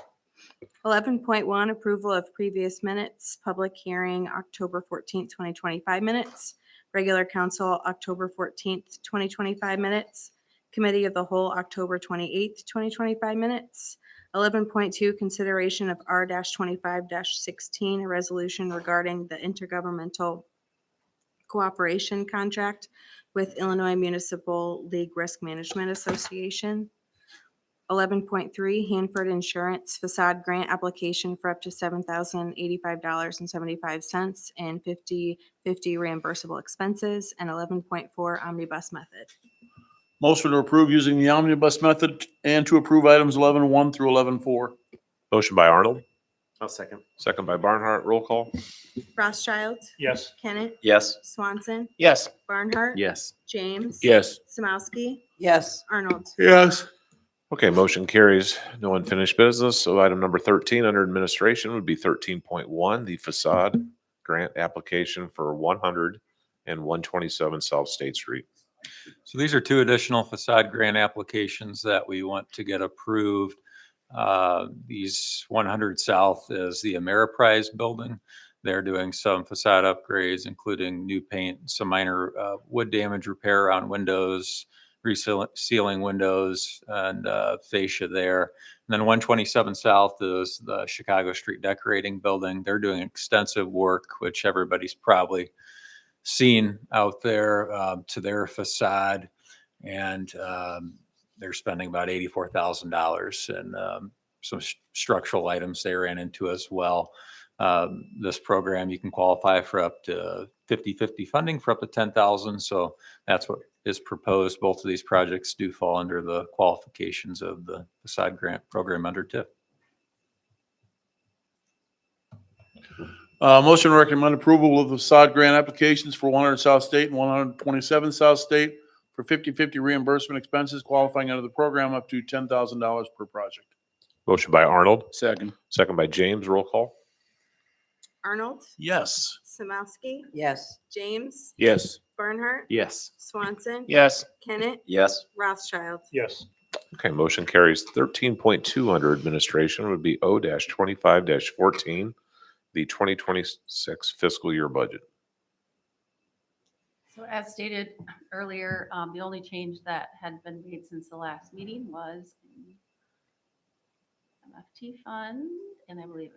11.1, approval of previous minutes, public hearing, October 14th, 2025 minutes, regular council, October 14th, 2025 minutes, committee of the whole, October 28th, 2025 minutes. 11.2, consideration of R-25-16, a resolution regarding the intergovernmental cooperation contract with Illinois Municipal League Risk Management Association. 11.3, Hanford Insurance facade grant application for up to $7,085.75 and 50/50 reimbursable expenses. And 11.4, omnibus method. Motion to approve using the omnibus method and to approve items 11.1 through 11.4. Motion by Arnold, I'll second. second by Barnhart. Roll call. Rothschild, Yes. Kennett, Yes. Swanson, Yes. Barnhart. Yes. James. Yes. Samowski, Yes. Arnold. Yes. Okay, motion carries. No unfinished business. So item number 13 under administration would be 13.1, the facade grant application for 100 and 127 South State Street. So these are two additional facade grant applications that we want to get approved. These 100 South is the Ameriprise building. They're doing some facade upgrades, including new paint, some minor wood damage repair on windows, resealing windows and fascia there. And then 127 South is the Chicago Street Decorating Building. They're doing extensive work, which everybody's probably seen out there to their facade. And they're spending about $84,000 and some structural items they ran into as well. This program, you can qualify for up to 50/50 funding for up to $10,000. So that's what is proposed. Both of these projects do fall under the qualifications of the facade grant program under TIF. Motion to recommend approval of the facade grant applications for 100 South State and 127 South State for 50/50 reimbursement expenses qualifying under the program up to $10,000 per project. Motion by Arnold, Second. second by James. Roll call. Arnold, Yes. Samowski, Yes. James, Yes. Barnhart, Yes. Swanson. Yes. Kennett, Yes. Rothschild. Yes. Okay, motion carries. 13.2 under administration would be O-25-14, the 2026 fiscal year budget. So as stated earlier, the only change that had been made since the last meeting was the MFT fund, and I believe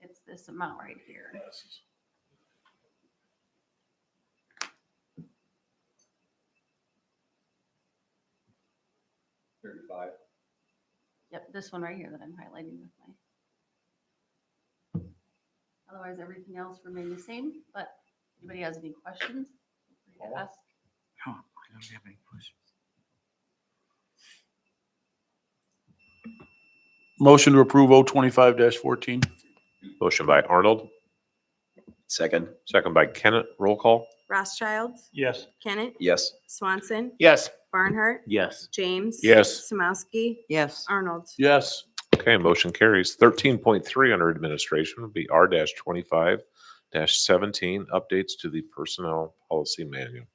it's this amount right here. Yep, this one right here that I'm highlighting with my. Otherwise, everything else remained the same, but anybody has any questions? feel free to ask. Oh, I don't have any questions. Motion to approve O-25-14. Motion by Arnold, Second. second by Kennett. Roll call. Rothschild, Yes. Kennett, Yes. Swanson, Yes. Barnhart, Yes. James. Yes. Samowski, Yes. Arnold. Yes. Okay, motion carries. 13.3 under administration would be R-25-17, updates to the personnel policy manual.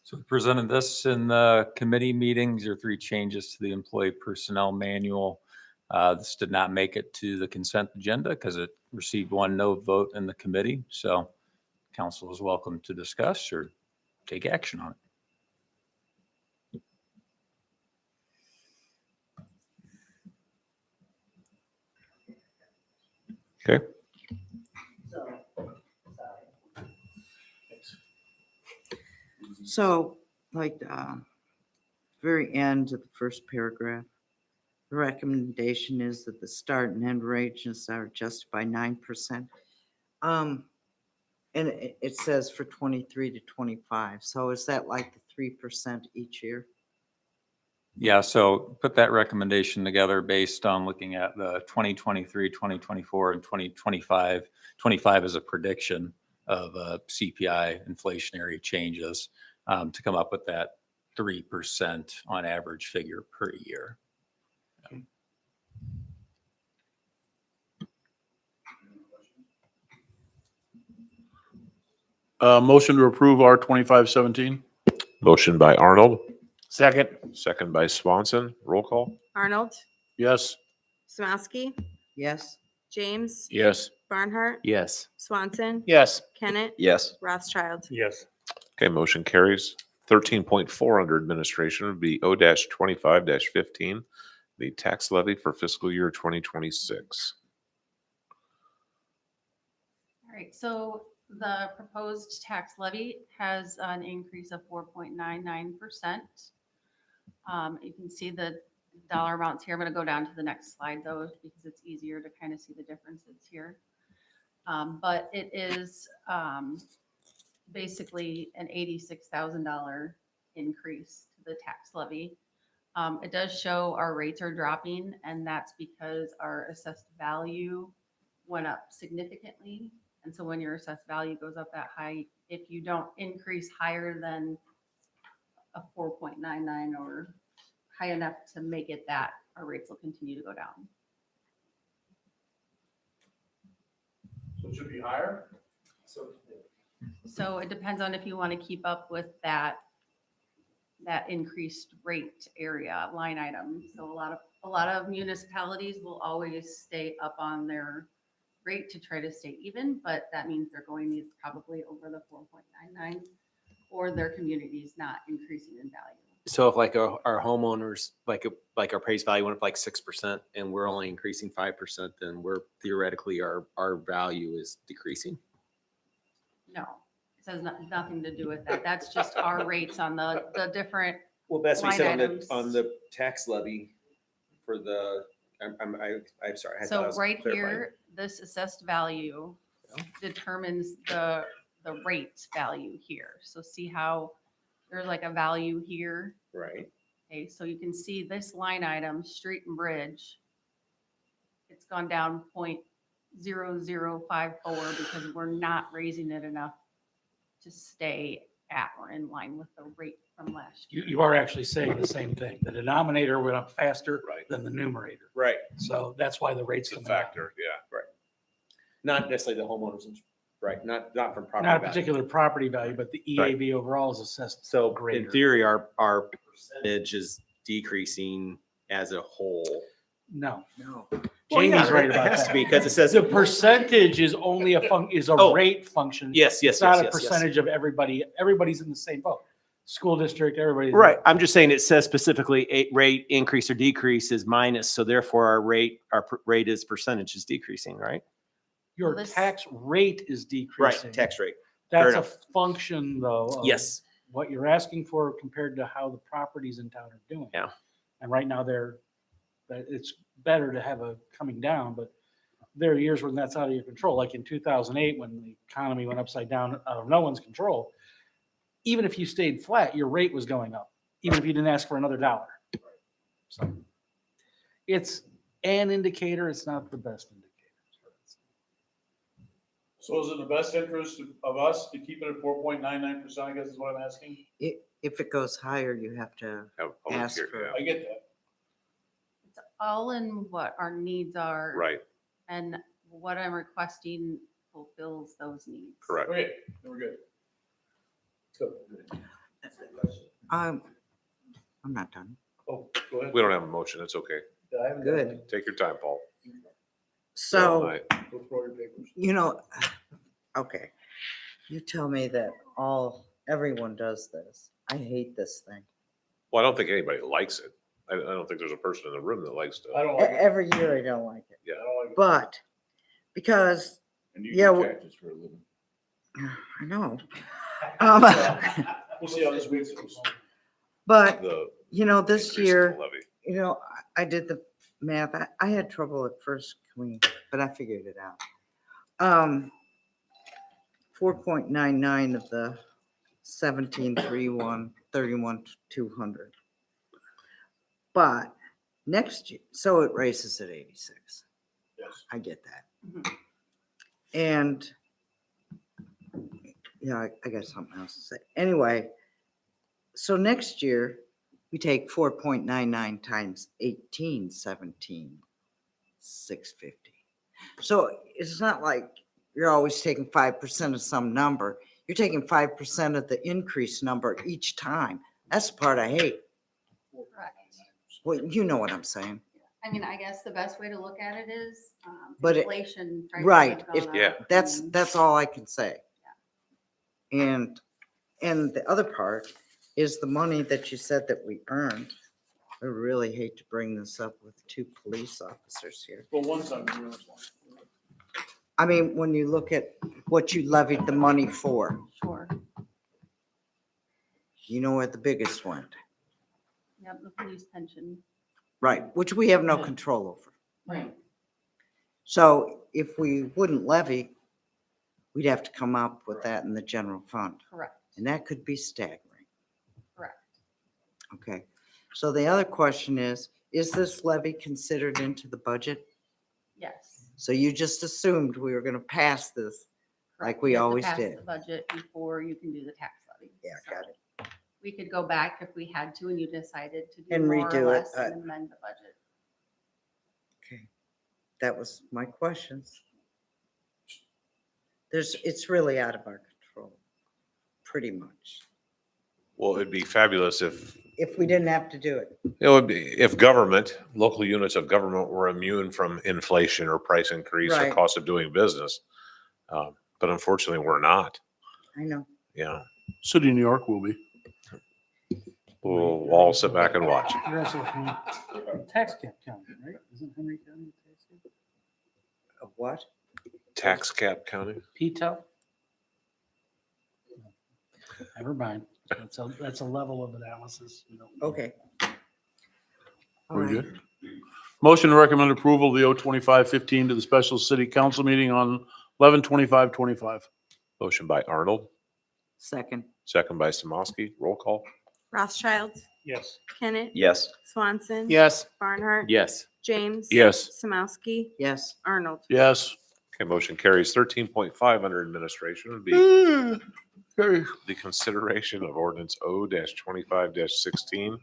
So we presented this in the committee meetings. There are 3 changes to the employee personnel manual. This did not make it to the consent agenda because it received 1 no vote in the committee. So council is welcome to discuss or take action on it. Okay. So like, very end of the first paragraph, the recommendation is that the start and end ranges are adjusted by 9%. And it says for 23 to 25. So is that like the 3% each year? Yeah, so put that recommendation together based on looking at the 2023, 2024, and 2025. 25 is a prediction of CPI inflationary changes to come up with that 3% on average figure per year. Motion to approve R 2517. Motion by Arnold, Second. second by Swanson. Roll call. Arnold, Yes. Samowski, Yes. James, Yes. Barnhart, Yes. Swanson, Yes. Kennett, Yes. Rothschild. Yes. Okay, motion carries. 13.4 under administration would be O-25-15, the tax levy for fiscal year 2026. All right, so the proposed tax levy has an increase of 4.99%. You can see the dollar amounts here. I'm going to go down to the next slide though, because it's easier to kind of see the differences here. But it is basically an $86,000 increase to the tax levy. It does show our rates are dropping, and that's because our assessed value went up significantly. And so when your assessed value goes up that high, if you don't increase higher than a 4.99 or high enough to make it that, our rates will continue to go down. So it should be higher? So it depends on if you want to keep up with that increased rate area line item. So a lot of municipalities will always stay up on their rate to try to stay even, but that means they're going probably over the 4.99, or their community's not increasing in value. So if like our homeowners, like our appraised value went up like 6% and we're only increasing 5%, then we're theoretically our value is decreasing. No, it has nothing to do with that. That's just our rates on the different. Well, that's what you line said items. on the tax levy for the, I'm sorry. I thought I So was right clarifying. here, this assessed value determines the rate value here. So see how there's like a value here. Right. Okay, so you can see this line item, street and bridge, it's gone down 0.0054 because we're not raising it enough to stay at or in line with the rate from last year. You are actually saying the same thing. The denominator went up faster Right. than the numerator. Right. So that's why the rates It's a come down. factor, yeah. Right. Not necessarily the homeowners, right? Not from property Not a value. particular property value, but the EAV overall is assessed So greater. in theory, our percentage is decreasing as a whole. No. No. Jamie's right It about has that. to be because it says The percentage is only is a Oh. rate function. Yes, yes, It's not yes, a yes, yes. percentage of everybody. Everybody's in the same boat. School district, everybody. Right. I'm just saying it says specifically a rate increase or decrease is minus. So therefore our rate is percentage is decreasing, right? Your This- tax rate is decreasing. Right. Tax rate. Fair That's a enough. function though. of Yes. What you're asking for compared to how the properties in town are doing. Yeah. And right now it's better to have a coming down, but there are years when that's out of your control. Like in 2008, when the economy went upside down out of no one's control. Even if you stayed flat, your rate was going up, even if you didn't ask for another dollar. So it's an indicator. It's not the best indicator. So is it the best interest of us to keep it at 4.99%, I guess is what I'm asking? If it goes higher, you have to Have a public ask hearing, for. yeah. I get that. It's all in what our needs are. Right, And what I'm requesting fulfills those needs. correct. Okay, then we're good. Good. I'm not done. Oh, go ahead. We don't have a motion, it's okay. I haven't done Good. Take your time, Paul. All So, night. it. Go throw your papers. okay. You tell me that everyone does this. I hate this thing. Well, I don't think anybody likes it. I don't think there's a person in the room that likes I to. don't like it. Every year I don't like it, Yeah. I don't like it. but because, And you Yeah, do well- taxes for a living. I know. We'll see how this week goes. But, The you know, this increase in year, the levy. you know, I did the math. I had trouble at first, but I figured it out. 4.99 of the 17,331,200. But next year, so it raises at 86. Yes. I get that. And yeah, I got something else to say. Anyway, so next year we take 4.99 times 18,17,650. So it's not like you're always taking 5% of some number. You're taking 5% of the increase number each time. That's the part I hate. Correct. Well, you know what I'm saying. I mean, I guess the best way to look at it is But inflation. prices right, have if, gone Yeah. up that's and- all I can say. And the other part is the money that you said that we earned. I really hate to bring this up with two police officers here. Well, one time, the other one. I mean, when you look at what you levied the money for, Sure. you know where the biggest went, Yep, the police pension. right? Which we have no control over. Right. So if we wouldn't levy, we'd have to come up with that in the general fund. Correct. And that could be staggering. Correct. Okay. So the other question is this levy considered into the budget? Yes. So you just assumed we were going to pass this like Correct. we You have to always pass did? the budget before you can do the tax levy. Yeah, got it. We could go back if we had to and you decided to do And more redo it, or less but- and amend the budget. Okay. That was my questions. It's really out of our control, pretty much. Well, it'd be fabulous if, If we didn't have to do it. it would be, if government, local units of government were immune from inflation or price increase or Right. cost of doing business. But unfortunately, we're not, I know. yeah. City of New York will be. We'll all sit back and watch. You're also from tax cap county, right? Isn't Henry County a tax cap? Of what? Tax cap county? P-TEL? Never mind. That's a level of analysis. we don't need. Okay. All Very right. good. Motion to recommend approval of the 02515 to the special city council meeting on 11/25/25. Motion by Arnold, Second. second by Samosky. Roll call. Rothschild, Yes. Kenneth, Yes. Swanson. Yes. Barnhart. Yes. James. Yes. Samowski, Yes. Arnold. Yes. Okay, motion carries. 13.5 under administration would be Okay. the consideration of ordinance O-25-16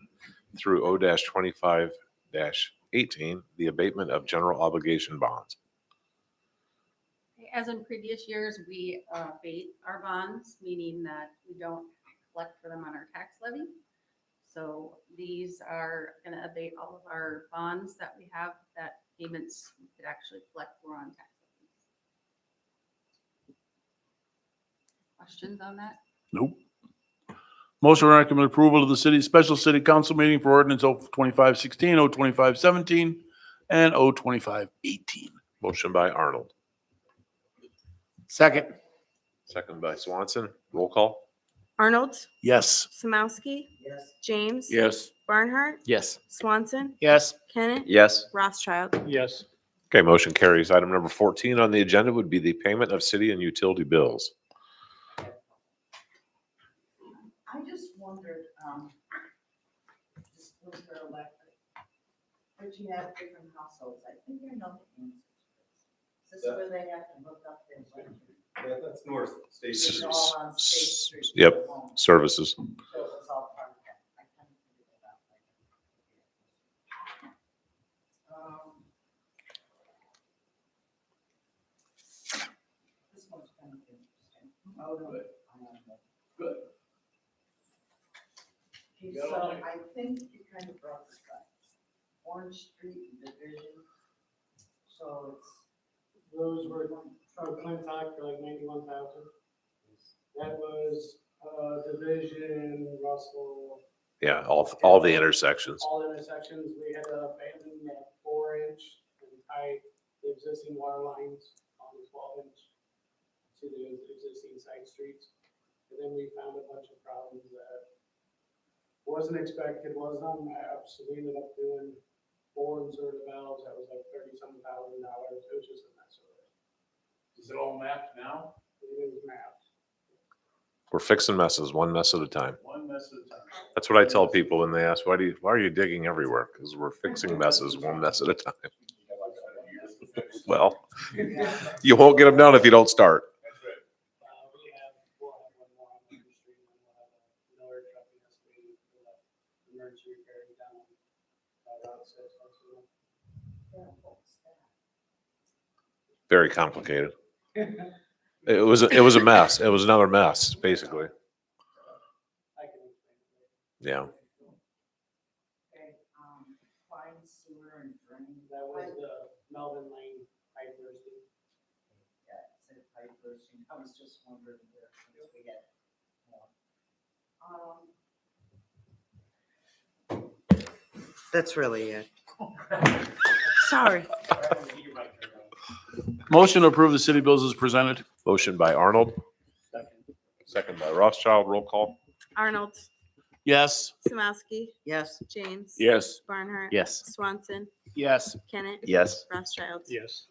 through O-25-18, the abatement of general obligation bonds. As in previous years, we abate our bonds, meaning that we don't collect for them on our tax levy. So these are going to abate all of our bonds that we have, that payments we could actually collect for on tax levies. Questions on that? Nope. Motion to recommend approval of the city, special city council meeting for ordinance 02516, 02517, and 02518. Motion by Arnold, Second. second by Swanson. Roll call. Arnold, Yes. Samowski, Yes. James. Yes. Barnhart, Yes. Swanson, Yes. Kenneth, Yes. Rothschild. Yes. Okay, motion carries. Item number 14 on the agenda would be the payment of city and utility bills. I just wondered, just with the electric, but you have different households. I think I know the answer to this. Is this where they have to hook up their electric? Yeah, that's North State. It's all on State Street. Yep, Home. services. So it was all part of that. I kind of figured it out later. This one's kind of interesting. Oh, no. Good. Okay, so I think you kind of brought this up. Orange Street Division. So it's. Those were from Clintock for like 91,000. That was Division, Russell, Yeah, all the intersections. all intersections. We had to abandon that 4-inch and tie the existing water lines on the 12-inch to the existing side streets. And then we found a bunch of problems that wasn't expected, wasn't on maps, so we ended up doing 4 inserted valves, that was like $30-some thousand. It was just a mess of it. Is it all mapped now? It is mapped. We're fixing messes, one mess at a time. One mess at a time. That's what I tell people when they ask, why are you digging everywhere? Because we're fixing messes, one mess at a time. Well, you won't get them done if you don't start. We'll have one more on Main Street, and we'll have another truck excavating for the emergency repair down Route 6 also. Very complicated. It was a mess. It was another mess, basically. I can explain it. Yeah. That was the Melvin Lane pipe bursting. I was just wondering if we get That's really it. Sorry. Motion to approve the city bills as presented. Motion by Arnold. Second by Rothschild. Roll call. Arnold, Yes. Samowski, Yes. James. Yes. Barnhart. Yes. Swanson, Yes. Kenneth. Yes. Rothschild. Yes.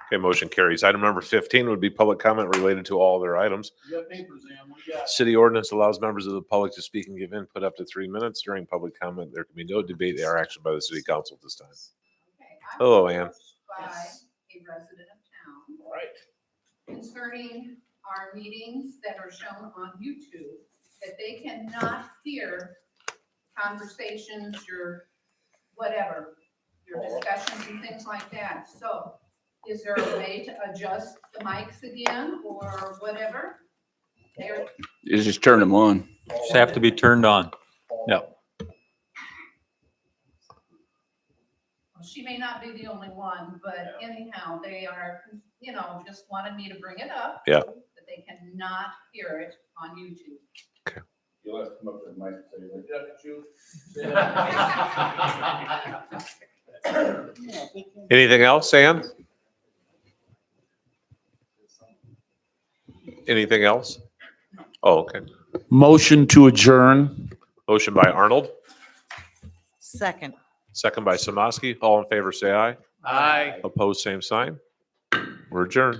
Okay, motion carries. Item number 15 would be public comment related to all their items. You got papers, Ann. What do you got? City ordinance allows members of the public to speak and give input up to 3 minutes during public comment. There can be no debate or action by the city council at this time. Okay, I'm Hello, Ann. approached by a resident of town All right. concerning our meetings that are shown on YouTube, that they cannot hear conversations, your whatever, your discussions and things like that. So is there a way to adjust the mics again or whatever? There, You just turn them on. Just have to be turned on. Yep. she may not be the only one, but anyhow, they are, just wanted me to bring it up. Yeah. That they cannot hear it on YouTube. You'll have to come up to the mic and say, like, Anything else, Ann? Anything else? Oh, okay. Motion to adjourn. Motion by Arnold, Second. second by Samosky. All in favor, say aye. Aye. Opposed, same sign. We're adjourned.